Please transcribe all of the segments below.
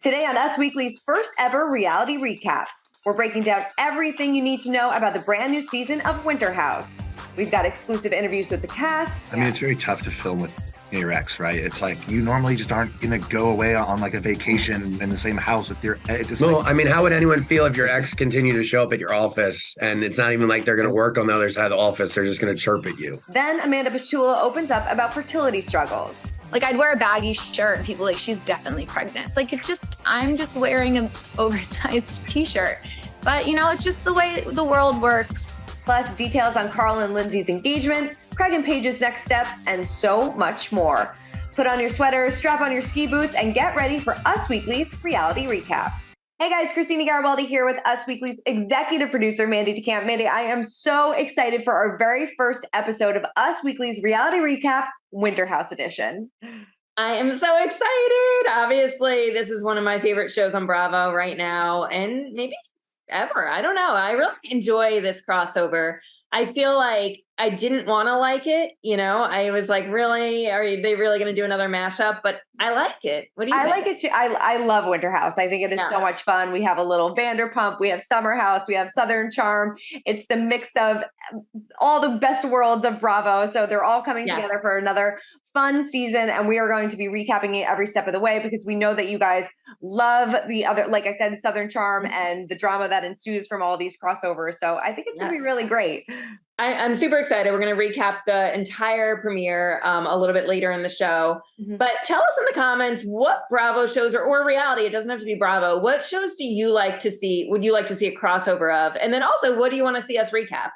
Today on Us Weekly's first ever reality recap, we're breaking down everything you need to know about the brand new season of Winter House. We've got exclusive interviews with the cast. I mean, it's very tough to film with your ex, right? It's like you normally just aren't going to go away on like a vacation in the same house with your ex. Well, I mean, how would anyone feel if your ex continued to show up at your office and it's not even like they're going to work on the other side of the office? They're just going to chirp at you. Then Amanda Batula opens up about fertility struggles. Like, I'd wear a baggy shirt and people like, she's definitely pregnant. It's like, I'm just wearing an oversized t-shirt. But, you know, it's just the way the world works. Plus, details on Kroll and Lindsay's engagement, Craig and Paige's next steps, and so much more. Put on your sweaters, strap on your ski boots, and get ready for Us Weekly's reality recap. Hey guys, Christina Garibaldi here with Us Weekly's executive producer, Mandy DeCamp. Mandy, I am so excited for our very first episode of Us Weekly's reality recap, Winter House edition. I am so excited. Obviously, this is one of my favorite shows on Bravo right now, and maybe ever. I don't know. I really enjoy this crossover. I feel like I didn't want to like it. You know, I was like, really? Are they really going to do another mashup? But I like it. What do you think? I like it too. I love Winter House. I think it is so much fun. We have a little Vanderpump. We have Summer House. We have Southern Charm. It's the mix of all the best worlds of Bravo. So they're all coming together for another fun season, and we are going to be recapping it every step of the way because we know that you guys love the other, like I said, Southern Charm and the drama that ensues from all these crossovers. So I think it's going to be really great. I'm super excited. We're going to recap the entire premiere a little bit later in the show. But tell us in the comments what Bravo shows or reality, it doesn't have to be Bravo, what shows do you like to see, would you like to see a crossover of? And then also, what do you want to see us recap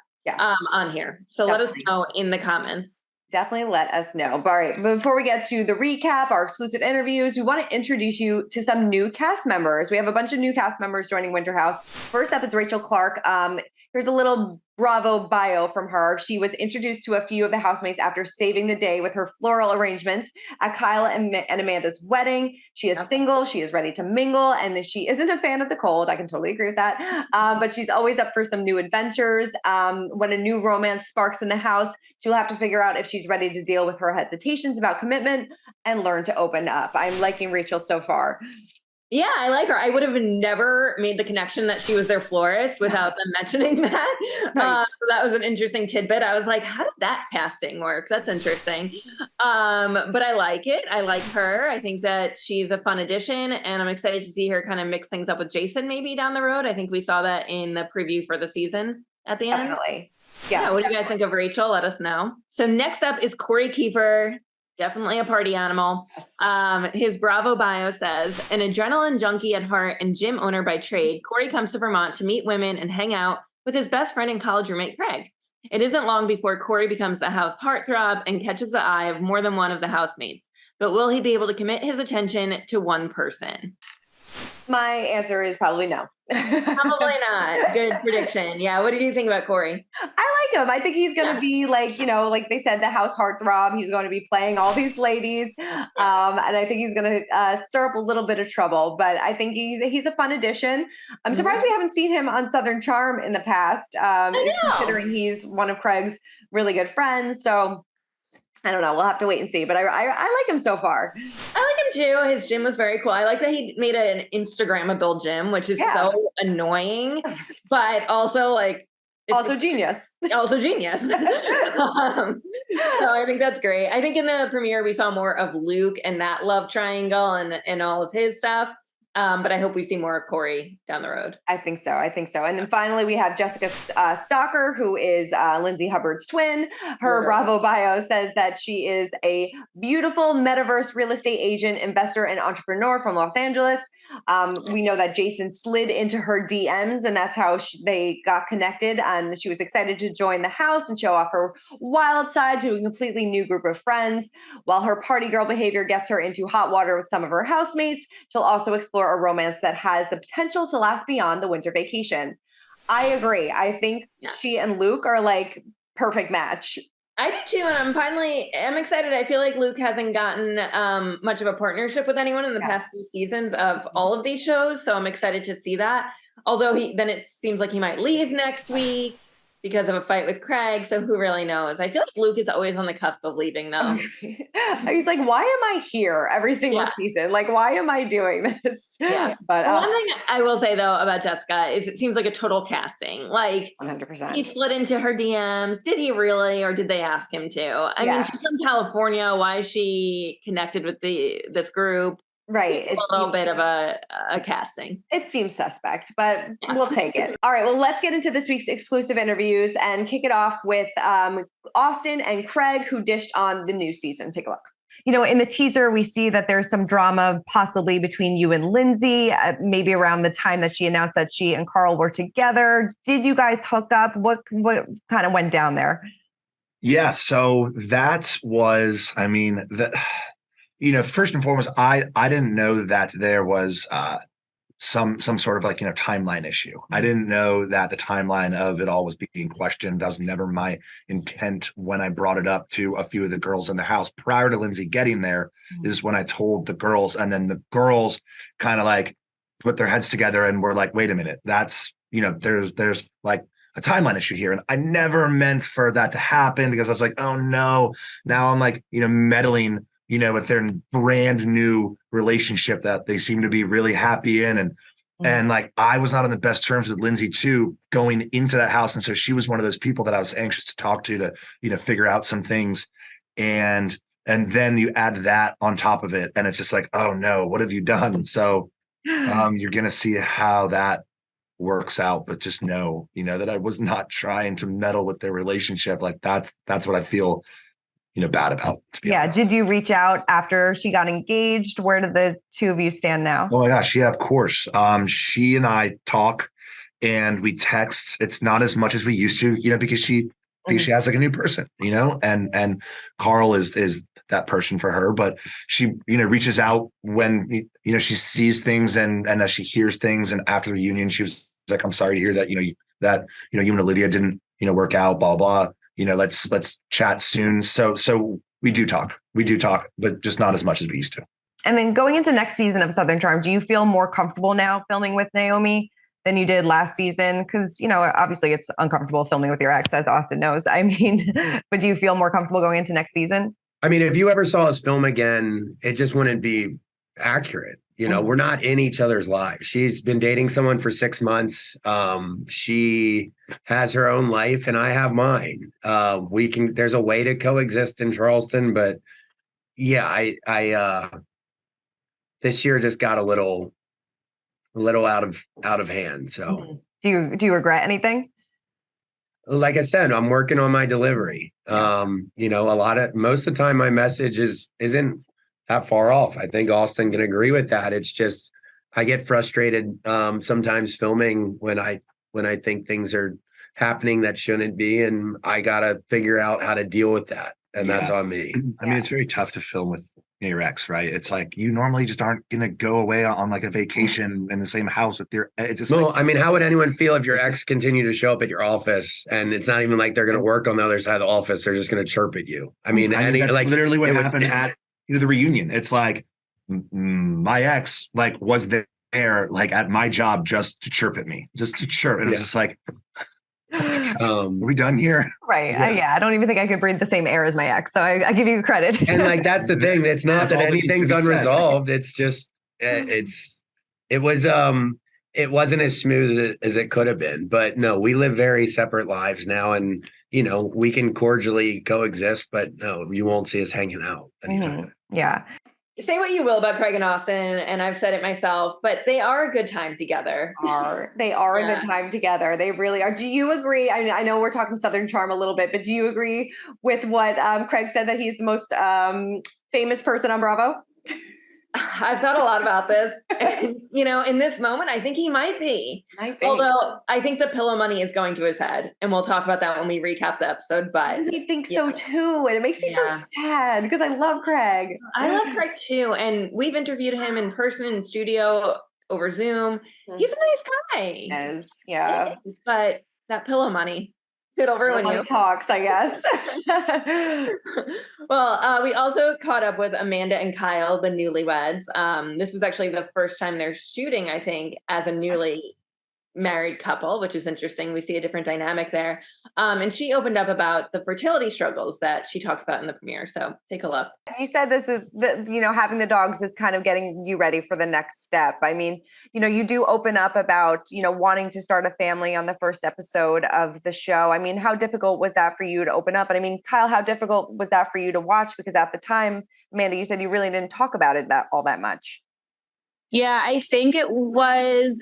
on here? So let us know in the comments. Definitely let us know. All right, before we get to the recap, our exclusive interviews, we want to introduce you to some new cast members. We have a bunch of new cast members joining Winter House. First up is Rachel Clark. Here's a little Bravo bio from her. She was introduced to a few of the housemates after saving the day with her floral arrangements at Kyle and Amanda's wedding. She is single. She is ready to mingle, and she isn't a fan of the cold. I can totally agree with that. But she's always up for some new adventures. When a new romance sparks in the house, she'll have to figure out if she's ready to deal with her hesitations about commitment and learn to open up. I'm liking Rachel so far. Yeah, I like her. I would have never made the connection that she was their florist without them mentioning that. So that was an interesting tidbit. I was like, how did that casting work? That's interesting. But I like it. I like her. I think that she's a fun addition, and I'm excited to see her kind of mix things up with Jason maybe down the road. I think we saw that in the preview for the season at the end. Definitely. Yeah. What do you guys think of Rachel? Let us know. So next up is Corey Kiefer. Definitely a party animal. His Bravo bio says, an adrenaline junkie at heart and gym owner by trade, Corey comes to Vermont to meet women and hang out with his best friend and college roommate, Craig. It isn't long before Corey becomes the house heartthrob and catches the eye of more than one of the housemates. But will he be able to commit his attention to one person? My answer is probably no. Probably not. Good prediction. Yeah. What do you think about Corey? I like him. I think he's going to be like, you know, like they said, the house heartthrob. He's going to be playing all these ladies. And I think he's going to stir up a little bit of trouble, but I think he's a fun addition. I'm surprised we haven't seen him on Southern Charm in the past, considering he's one of Craig's really good friends. So I don't know. We'll have to wait and see, but I like him so far. I like him too. His gym was very cool. I like that he made an Instagrammable gym, which is so annoying, but also like also genius. Also genius. So I think that's great. I think in the premiere we saw more of Luke and that love triangle and all of his stuff. But I hope we see more of Corey down the road. I think so. And then finally, we have Jessica Stalker, who is Lindsay Hubbard's twin. Her Bravo bio says that she is a beautiful metaverse real estate agent, investor, and entrepreneur from Los Angeles. We know that Jason slid into her DMs, and that's how they got connected. And she was excited to join the house and show off her wild side to a completely new group of friends. While her party girl behavior gets her into hot water with some of her housemates, she'll also explore a romance that has the potential to last beyond the winter vacation. I agree. I think she and Luke are like perfect match. I do too, and I'm excited. I feel like Luke hasn't gotten much of a partnership with anyone in the past few seasons of all of these shows, so I'm excited to see that. Although then it seems like he might leave next week. because of a fight with Craig. So who really knows? I feel like Luke is always on the cusp of leaving though. He's like, why am I here every single season? Like, why am I doing this? Yeah. But one thing I will say though about Jessica is it seems like a total casting. Like 100%. he slid into her DMs. Did he really, or did they ask him to? I mean, she's from California. Why is she connected with this group? Right. It's a little bit of a casting. It seems suspect, but we'll take it. All right. Well, let's get into this week's exclusive interviews and kick it off with Austen and Craig, who dished on the new season. Take a look. You know, in the teaser, we see that there's some drama possibly between you and Lindsay, maybe around the time that she announced that she and Kroll were together. Did you guys hook up? What kind of went down there? Yeah. So that was, I mean, first and foremost, I didn't know that there was some sort of timeline issue. I didn't know that the timeline of it all was being questioned. That was never my intent when I brought it up to a few of the girls in the house prior to Lindsay getting there. Is when I told the girls, and then the girls kind of put their heads together and were like, wait a minute, that's, there's like a timeline issue here. And I never meant for that to happen, because I was like, oh no, now I'm meddling with their brand new relationship that they seem to be really happy in. And I was not on the best terms with Lindsay too, going into that house. And so she was one of those people that I was anxious to talk to figure out some things. And then you add that on top of it, and it's just like, oh no, what have you done? So you're going to see how that works out, but just know, that I was not trying to meddle with their relationship. That's what I feel bad about. Honest. Did you reach out after she got engaged? Where do the two of you stand now? Oh my gosh. Yeah, of course. She and I talk and we text. It's not as much as we used to, because she has a new person, and Kroll is that person for her, but she, reaches out when, she sees things and as she hears things. And after the reunion, she was like, I'm sorry to hear that, you and Olivia didn't, work out, blah, blah. Let's chat soon. So we do talk, but just not as much as we used to. And then going into next season of Southern Charm, do you feel more comfortable now filming with Naomi than you did last season? Because, obviously it's uncomfortable filming with your ex, as Austen knows. I mean, but do you feel more comfortable going into next season? I mean, if you ever saw us film again, it just wouldn't be accurate. We're not in each other's lives. She's been dating someone for 6 months. She has her own life and I have mine. There's a way to coexist in Charleston, but yeah, I this year just got a little out of hand. So do you regret anything? Like I said, I'm working on my delivery. Most of the time my message isn't that far off. I think Austen can agree with that. It's just I get frustrated sometimes filming when I think things are happening that shouldn't be, and I gotta figure out how to deal with that, and that's on me. I mean, it's very tough to film with your ex, right? It's like you normally just aren't gonna go away on a vacation in the same house with your. It's just I mean, how would anyone feel if your ex continue to show up at your office and it's not even like they're gonna work on the other side of the office? They're just gonna chirp at you. I mean, that's literally what happened at the reunion. It's like my ex was there at my job just to chirp at me, just to chirp, and it was just like, are we done here? Right. I don't even think I could breathe the same air as my ex. So I give you credit. And that's the thing. It's not that anything's unresolved. It's just, it wasn't as smooth as it could have been, but no, we live very separate lives now, and we can cordially coexist, but no, you won't see us hanging out anytime. Yeah. Say what you will about Craig and Austen, and I've said it myself, but they are a good time together. They are a good time together. They really are. Do you agree? I know we're talking Southern Charm a little bit, but do you agree with what Craig said, that he's the most famous person on Bravo? I've thought a lot about this. And, in this moment, I think he might be. Although I think the pillow money is going to his head. And we'll talk about that when we recap the episode. But I think so too. And it makes me so sad because I love Craig. I love Craig too. And we've interviewed him in person in studio over Zoom. He's a nice guy. Yes. Yeah. But that pillow money, it'll ruin you. Talks, I guess. Well, we also caught up with Amanda and Kyle, the newlyweds. This is actually the first time they're shooting, I think, as a newly married couple, which is interesting. We see a different dynamic there. And she opened up about the fertility struggles that she talks about in the premiere. So take a look. You said this is having the dogs is kind of getting you ready for the next step. I mean, you do open up about, wanting to start a family on the first episode of the show. I mean, how difficult was that for you to open up? And I mean, Kyle, how difficult was that for you to watch? Because at the time, Amanda, you said you really didn't talk about it all that much. Yeah, I think it was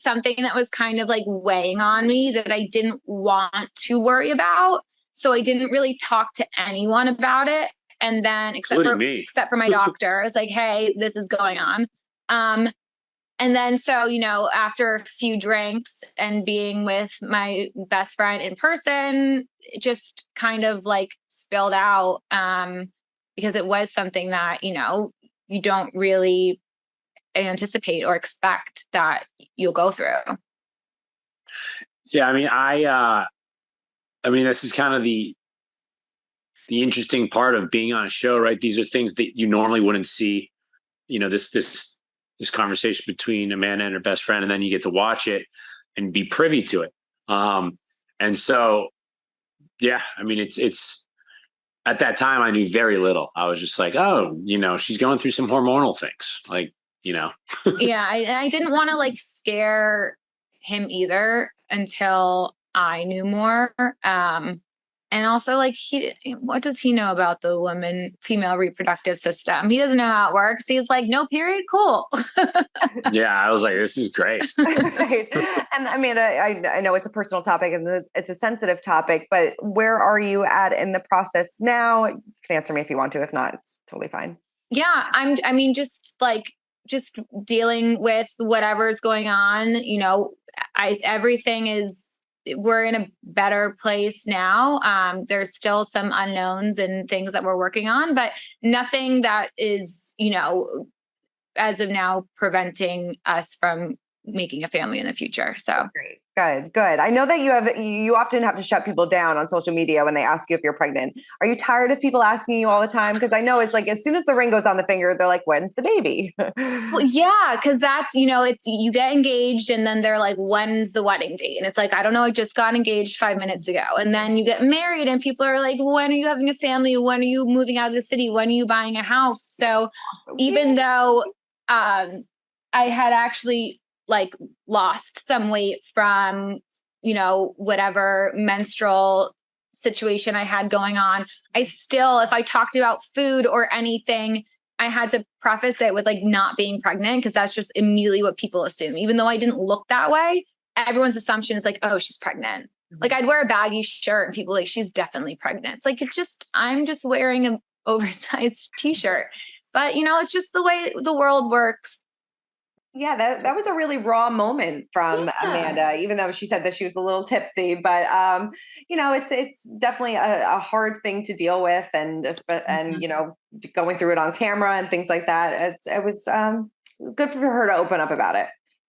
something that was kind of like weighing on me that I didn't want to worry about. So I didn't really talk to anyone about it. And then except for my doctor, I was like, hey, this is going on. And then, so, after a few drinks and being with my best friend in person, it just kind of like spilled out, because it was something that, you don't really anticipate or expect that you'll go through. Yeah. I mean, this is kind of the interesting part of being on a show, right? These are things that you normally wouldn't see, this conversation between Amanda and her best friend, and then you get to watch it and be privy to it. And so, yeah, I mean, it's at that time I knew very little. I was just like, oh, she's going through some hormonal things, like, Yeah, I didn't want to like scare him either until I knew more. And also, like, what does he know about the female reproductive system? He doesn't know how it works. He's like, no period, cool. Yeah, I was like, this is great. Right. And I mean, I know it's a personal topic and it's a sensitive topic, but where are you at in the process now? You can answer me if you want to. If not, it's totally fine. Yeah, just dealing with whatever's going on. We're in a better place now. There's still some unknowns and things that we're working on, but nothing that is, as of now, preventing us from making a family in the future. So that's great. Good. I know that you often have to shut people down on social media when they ask you if you're pregnant. Are you tired of people asking you all the time? Because I know it's like, as soon as the ring goes on the finger, they're like, when's the baby? Well, yeah, because that's, it's, you get engaged and then they're like, when's the wedding date? And it's like, I don't know, I just got engaged 5 minutes ago. And then you get married and people are like, when are you having a family? When are you moving out of the city? When are you buying a house? So even though I had actually like lost some weight from, whatever menstrual situation I had going on, I still, if I talked about food or anything, I had to preface it with like not being pregnant, because that's just immediately what people assume. Even though I didn't look that way, everyone's assumption is like, oh, she's pregnant. Mm-hmm. Like I'd wear a baggy shirt and people like, she's definitely pregnant. It's like, I'm just wearing an oversized t-shirt, but it's just the way the world works. Yeah, that was a really raw moment from Amanda, even though she said that she was a little tipsy, but it's definitely a hard thing to deal with, and going through it on camera and things like that. It was good for her to open up about it.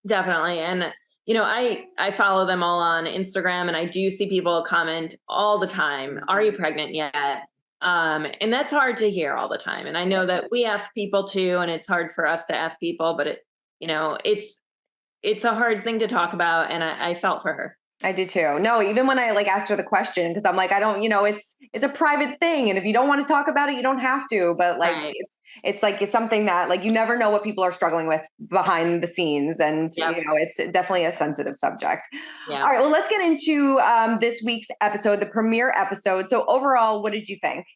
Definitely. And I follow them all on Instagram, and I do see people comment all the time, are you pregnant yet? And that's hard to hear all the time. And I know that we ask people too, and it's hard for us to ask people, but it's a hard thing to talk about. And I felt for her. I do too. No, even when I asked her the question, because I'm like, I don't, it's a private thing. And if you don't want to talk about it, you don't have to, but right. It's something that you never know what people are struggling with behind the scenes. And, it's definitely a sensitive subject. Yeah. All right. Well, let's get into this week's episode, the premiere episode. So overall, what did you think?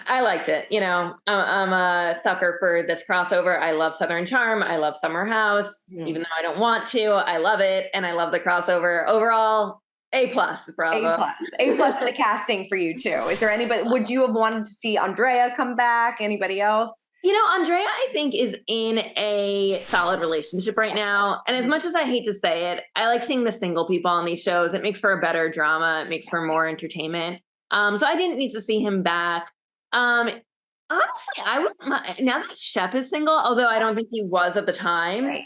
I liked it. I'm a sucker for this crossover. I love Southern Charm. I love Summer House, even though I don't want to. I love it. And I love the crossover. Overall, A+, bravo. A+ for the casting for you too. Is there anybody, would you have wanted to see Andrea come back? Anybody else? Andrea, I think, is in a solid relationship right now. And as much as I hate to say it, I like seeing the single people on these shows. It makes for a better drama. It makes for more entertainment. So I didn't need to see him back. Honestly, I would, now that Shep is single, although I don't think he was at the time, right.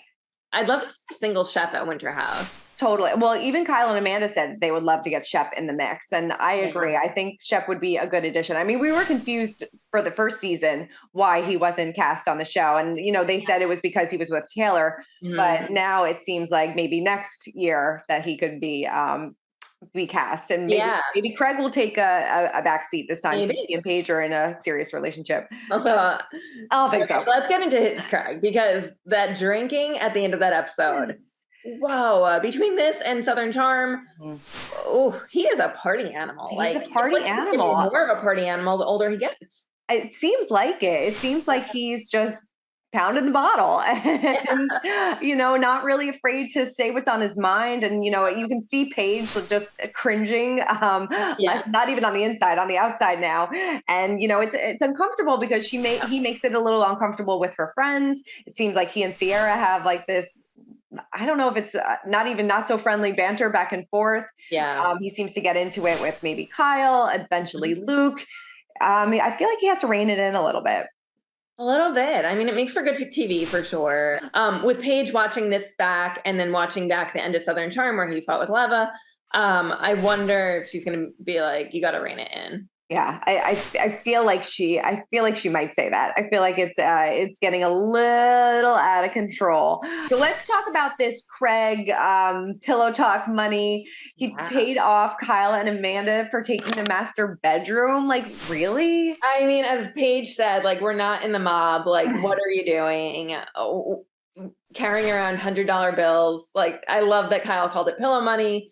I'd love to see a single Shep at Winter House. Totally. Well, even Kyle and Amanda said they would love to get Shep in the mix. And I agree. I think Shep would be a good addition. I mean, we were confused for the first season why he wasn't cast on the show. And, they said it was because he was with Taylor. But now it seems like maybe next year that he could be cast. And maybe Craig will take a back seat this time since he and Paige are in a serious relationship. I don't think so. Let's get into Craig, because that drinking at the end of that episode. Wow, between this and Southern Charm, he is a party animal. He's a party animal. More of a party animal the older he gets. It seems like it. It seems like he's just pounding the bottle and, not really afraid to say what's on his mind. And, you can see Paige just cringing, not even on the inside, on the outside now. And, it's uncomfortable because he makes it a little uncomfortable with her friends. It seems like he and Sierra have like this, I don't know if it's not so friendly banter back and forth. Yeah. He seems to get into it with maybe Kyle, eventually Luke. I feel like he has to rein it in a little bit. A little bit. I mean, it makes for good TV for sure. With Paige watching this back and then watching back the end of Southern Charm where he fought with Leva, I wonder if she's going to be like, you got to rein it in. Yeah, I feel like she might say that. I feel like it's getting a little out of control. So let's talk about this Craig pillow talk money. He paid off Kyle and Amanda for taking the master bedroom. Like, really? I mean, as Paige said, like, we're not in the mob. Like, what are you doing? Carrying around $100 bills. Like, I love that Kyle called it pillow money.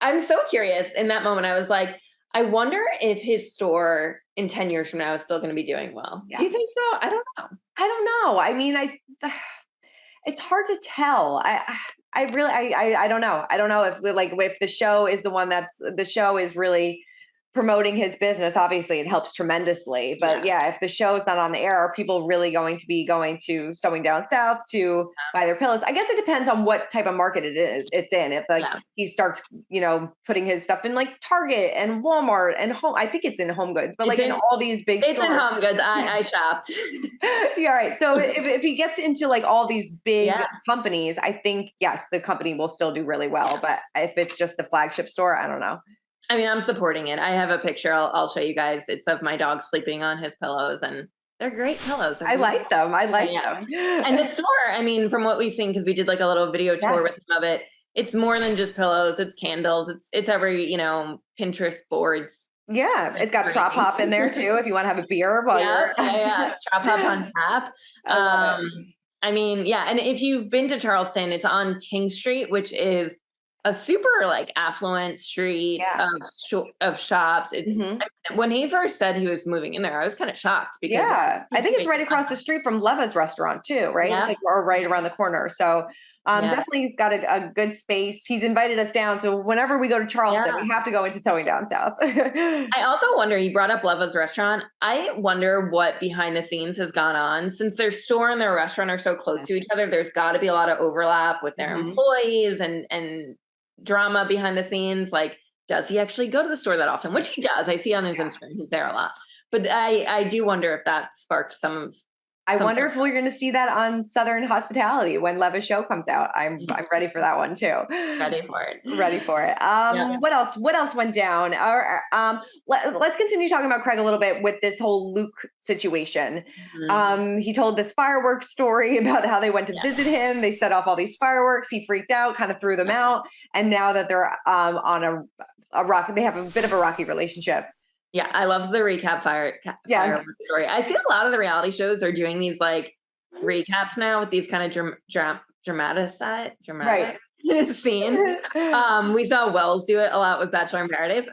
I'm so curious. In that moment, I was like, I wonder if his store in 10 years from now is still going to be doing well. Yeah. Do you think so? I don't know. I mean, it's hard to tell. I don't know. I don't know if the show is the show is really promoting his business. Obviously it helps tremendously, but if the show is not on the air, are people really going to be going to Sewing Down South to buy their pillows? I guess it depends on what type of market it's in. If he starts, putting his stuff in like Target and Walmart and home, I think it's in Home Goods, but in all these big stores. It's in Home Goods. I shopped. Yeah, right. So if he gets into like all these big companies, I think, yes, the company will still do really well. But if it's just the flagship store, I don't know. I mean, I'm supporting it. I have a picture. I'll show you guys. It's of my dog sleeping on his pillows, and they're great pillows. I like them. them. And the store, I mean, from what we've seen, because we did like a little video tour with him of it, it's more than just pillows. It's candles. It's every, Pinterest boards. Yeah. It's got Trop Hop in there too, if you want to have a beer while you're. Trop Hop on tap. I mean, and if you've been to Charleston, it's on King Street, which is a super like affluent street of shops. It's when he first said he was moving in there, I was kind of shocked because I think it's right across the street from Leva's restaurant too, right? It's like or right around the corner. So definitely he's got a good space. He's invited us down. So whenever we go to Charleston, we have to go into Sewing Down South. I also wonder, you brought up Leva's restaurant. I wonder what behind the scenes has gone on since their store and their restaurant are so close to each other. There's got to be a lot of overlap with their employees and drama behind the scenes. Like, does he actually go to the store that often? Which he does. I see on his Instagram, he's there a lot. But I do wonder if that sparked some. I wonder if we're going to see that on Southern Hospitality when Leva's show comes out. I'm ready for that one too. Ready for it. What else went down? Let's continue talking about Craig a little bit with this whole Luke situation. He told this fireworks story about how they went to visit him. They set off all these fireworks. He freaked out, kind of threw them out. And now that they're on a rock, they have a bit of a rocky relationship. Yeah, I love the recap fireworks story. I see a lot of the reality shows are doing these like recaps now with these kind of dramatic scenes. We saw Wells do it a lot with Bachelor in Paradise.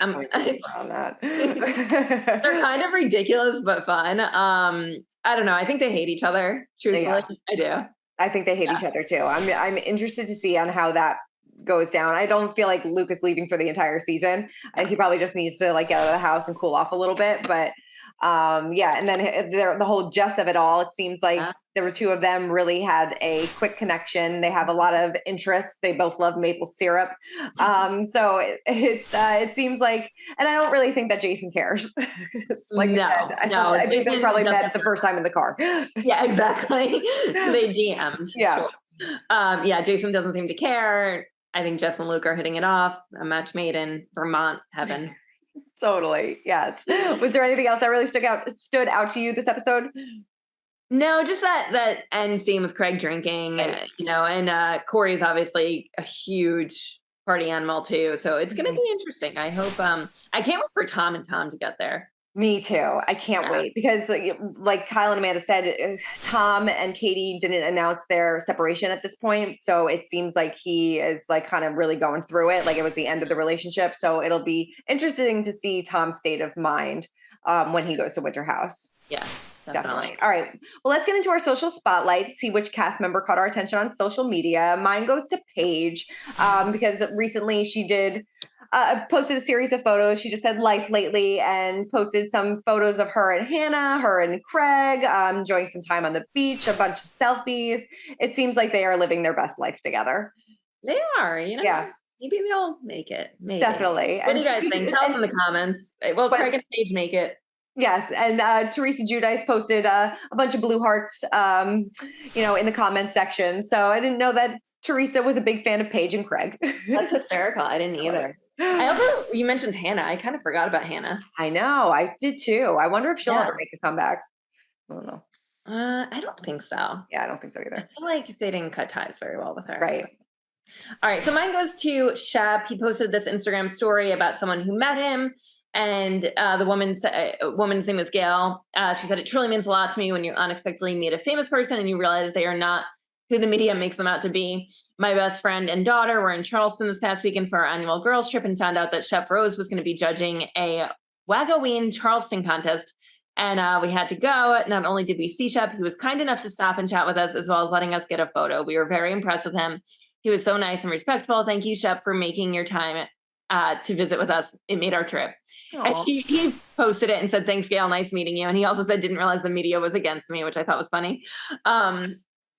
They're kind of ridiculous but fun. I don't know. I think they hate each other. Truthfully, I do. I think they hate each other too. I'm interested to see on how that goes down. I don't feel like Luke is leaving for the entire season. He probably just needs to like get out of the house and cool off a little bit. But and then the whole gist of it all, it seems like there were two of them really had a quick connection. They have a lot of interests. They both love maple syrup. So it seems like, and I don't really think that Jason cares. I think they probably met the first time in the car. Yeah, exactly. They DM'd. Yeah. Sure. Yeah, Jason doesn't seem to care. I think Jess and Luke are hitting it off. A match made in Vermont heaven. Totally. Yes. Was there anything else that really stood out to you this episode? No, just that end scene with Craig drinking, and Corey's obviously a huge party animal too. So it's going to be interesting. I hope, I can't wait for Tom and Tom to get there. Me too. I can't wait because like Kyle and Amanda said, Tom and Kody didn't announce their separation at this point. So it seems like he is like kind of really going through it. Like it was the end of the relationship. So it'll be interesting to see Tom's state of mind when he goes to Winter House. Yeah. Definitely. All right. Well, let's get into our social spotlight, see which cast member caught our attention on social media. Mine goes to Paige because recently she did posted a series of photos. She just said life lately and posted some photos of her and Hannah, her and Craig, enjoying some time on the beach, a bunch of selfies. It seems like they are living their best life together. They are, Yeah. Maybe they'll make it. Maybe. Definitely. What do you guys think? Tell us in the comments. Well, Craig and Paige make it. Yes, and Teresa Giudice posted a bunch of blue hearts, in the comments section. So I didn't know that Teresa was a big fan of Paige and Craig. That's hysterical. I didn't either. You mentioned Hannah. I kind of forgot about Hannah. I know. I did too. I wonder if she'll ever make a comeback. I don't know. I don't think so. Yeah, I don't think so either. I feel like they didn't cut ties very well with her. Right. All right. So mine goes to Shep. He posted this Instagram story about someone who met him. And the woman's name was Gail. She said, it truly means a lot to me when you unexpectedly meet a famous person and you realize they are not who the media makes them out to be. My best friend and daughter were in Charleston this past weekend for our annual girls trip and found out that Chef Rose was going to be judging a Wagoween Charleston contest. And we had to go. Not only did we see Shep, he was kind enough to stop and chat with us as well as letting us get a photo. We were very impressed with him. He was so nice and respectful. Thank you, Shep, for making your time to visit with us. It made our trip. And he posted it and said, thanks, Gail. Nice meeting you. And he also said, didn't realize the media was against me, which I thought was funny.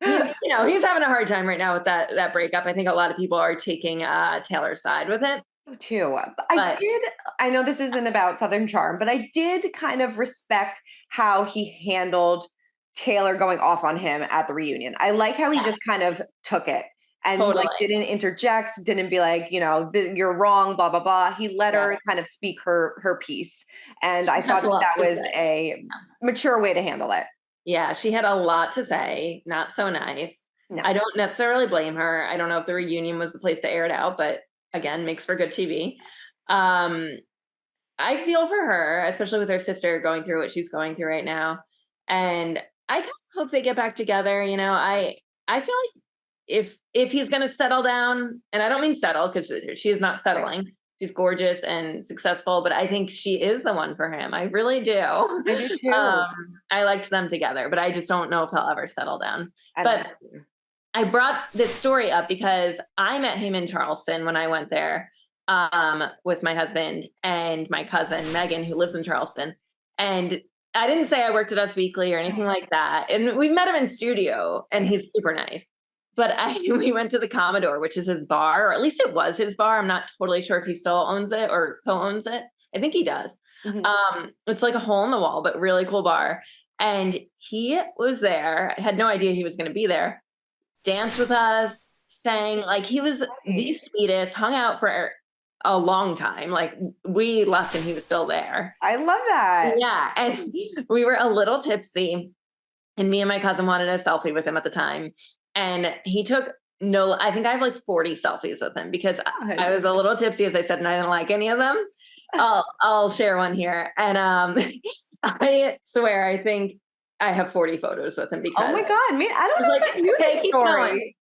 He's having a hard time right now with that breakup. I think a lot of people are taking Taylor's side with it. Too. I know this isn't about Southern Charm, but I did kind of respect how he handled Taylor going off on him at the reunion. I like how he just kind of took it. And didn't interject, didn't be like, you're wrong, blah, blah, blah. He let her kind of speak her piece. And I thought that was a mature way to handle it. Yeah, she had a lot to say. Not so nice. No. I don't necessarily blame her. I don't know if the reunion was the place to air it out, but again, makes for good TV. I feel for her, especially with her sister going through what she's going through right now. And I kind of hope they get back together. I feel like if he's going to settle down, and I don't mean settle because she is not settling. Right. She's gorgeous and successful, but I think she is the one for him. I really do. I do too. I liked them together, but I just don't know if he'll ever settle down. I brought this story up because I met him in Charleston when I went there with my husband and my cousin, Megan, who lives in Charleston. And I didn't say I worked at Us Weekly or anything like that. And we met him in studio and he's super nice. But we went to the Commodore, which is his bar, or at least it was his bar. I'm not totally sure if he still owns it or co-owns it. I think he does. Mm-hmm. It's like a hole in the wall, but really cool bar. And he was there. I had no idea he was going to be there. Danced with us, sang, like he was the sweetest, hung out for a long time. Like we left and he was still there. I love that. Yeah. And we were a little tipsy and me and my cousin wanted a selfie with him at the time. And he took I think I have like 40 selfies with him because I was a little tipsy, as I said, and I didn't like any of them. I'll share one here. And I swear, I think I have 40 photos with him because. Oh my God, man. I don't know if I knew this story.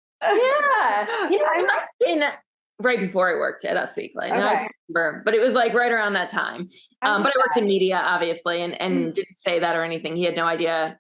Yeah. Right before I worked at Us Weekly. Okay. I remember, but it was like right around that time. But I worked in media, obviously, and didn't say that or anything. He had no idea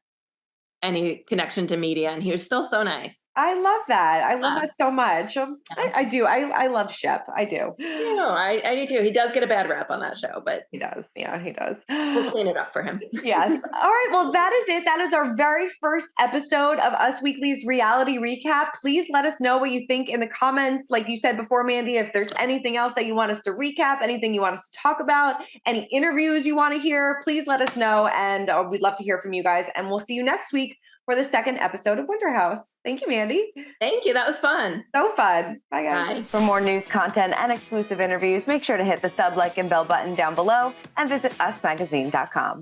any connection to media, and he was still so nice. I love that. I love that so much. I do. I love Shep. I do. I do too. He does get a bad rap on that show, but he does. Yeah, he does. We'll clean it up for him. Yes. All right. Well, that is it. That is our very first episode of Us Weekly's reality recap. Please let us know what you think in the comments. Like you said before, Mandy, if there's anything else that you want us to recap, anything you want us to talk about, any interviews you want to hear, please let us know. And we'd love to hear from you guys. And we'll see you next week for the second episode of Winter House. Thank you, Mandy. Thank you. That was fun. So fun. Bye, guys. Bye. For more news, content, and exclusive interviews, make sure to hit the sub, like, and bell button down below and visit usmagazine.com.